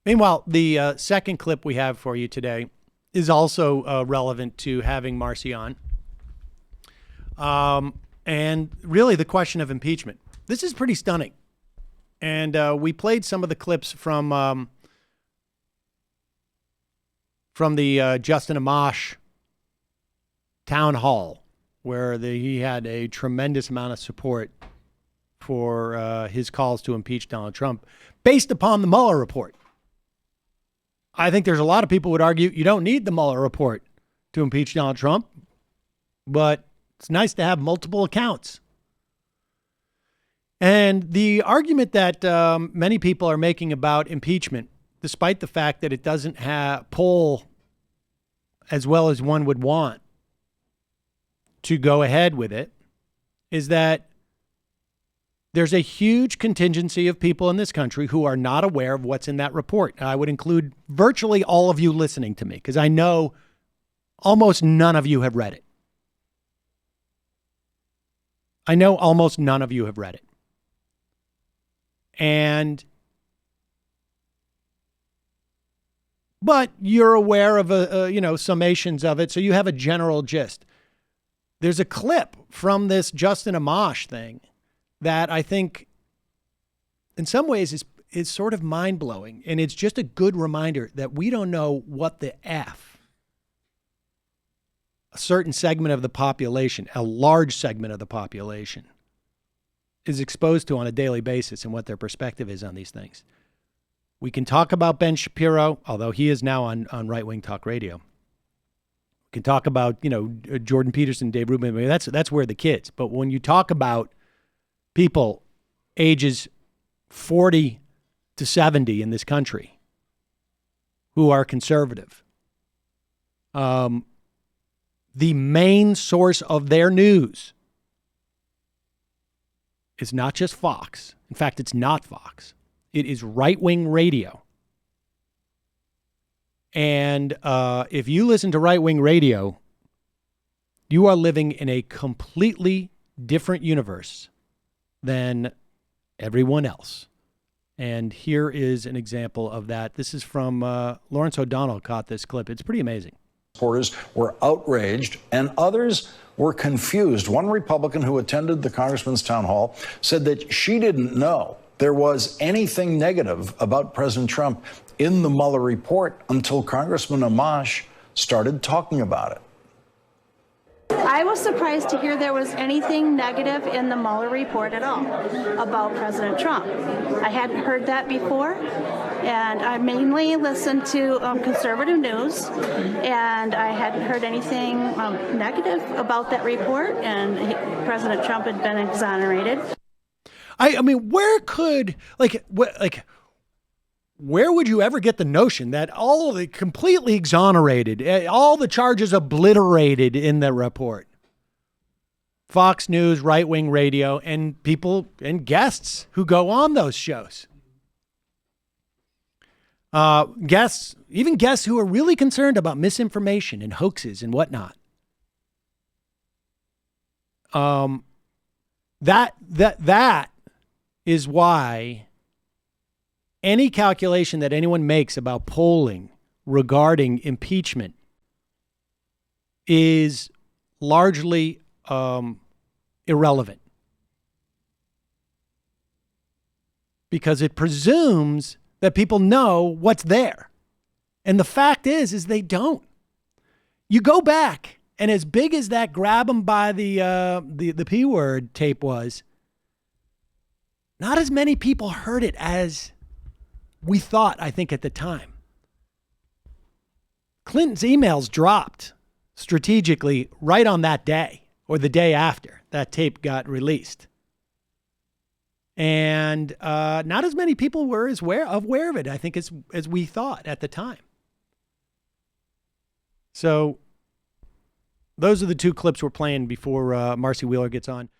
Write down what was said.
Meanwhile, the second clip we have for you today is also relevant to having Marcy on. And really the question of impeachment. This is pretty stunning. And we played some of the clips from the Justin Amash town hall, where he had a tremendous amount of support for his calls to impeach Donald Trump based upon the Mueller report. I think there's a lot of people would argue you don't need the Mueller report to impeach Donald Trump, but it's nice to have multiple accounts. And the argument that many people are making about impeachment, despite the fact that it doesn't poll as well as one would want to go ahead with it, is that there's a huge contingency of people in this country who are not aware of what's in that report. I would include virtually all of you listening to me, because I know almost none of you have read it. I know almost none of you have read it. But you're aware of summations of it, so you have a general gist. There's a clip from this Justin Amash thing that I think in some ways is sort of mind-blowing. And it's just a good reminder that we don't know what the F a certain segment of the population, a large segment of the population, is exposed to on a daily basis and what their perspective is on these things. We can talk about Ben Shapiro, although he is now on right-wing talk radio. We can talk about, Jordan Peterson, Dave Rubin. I mean, that's where the kids. But when you talk about people ages 40 to 70 in this country who are conservative, the main source of their news is not just Fox. In fact, it's not Fox. It is right-wing radio. And if you listen to right-wing radio, you are living in a completely different universe than everyone else. And here is an example of that. This is from Lawrence O'Donnell caught this clip. It's pretty amazing. Supporters were outraged and others were confused. One Republican who attended the congressman's town hall said that she didn't know there was anything negative about President Trump in the Mueller report until Congressman Amash started talking about it. I was surprised to hear there was anything negative in the Mueller report at all about President Trump. I hadn't heard that before, and I mainly listened to conservative news, and I hadn't heard anything negative about that report, and President Trump had been exonerated. I mean, where would you ever get the notion that all of it completely exonerated, all the charges obliterated in the report? Fox News, right-wing radio, and people and guests who go on those shows. Guests who are really concerned about misinformation and hoaxes and whatnot. That is why any calculation that anyone makes about polling regarding impeachment is largely irrelevant, because it presumes that people know what's there. And the fact is they don't. You go back, and as big as that grab them by the P word tape was, not as many people heard it as we thought, I think, at the time. Clinton's emails dropped strategically right on that day or the day after that tape got released. And not as many people were aware of it, I think, as we thought at the time. So those are the two clips we're playing before Marcy Wheeler gets on.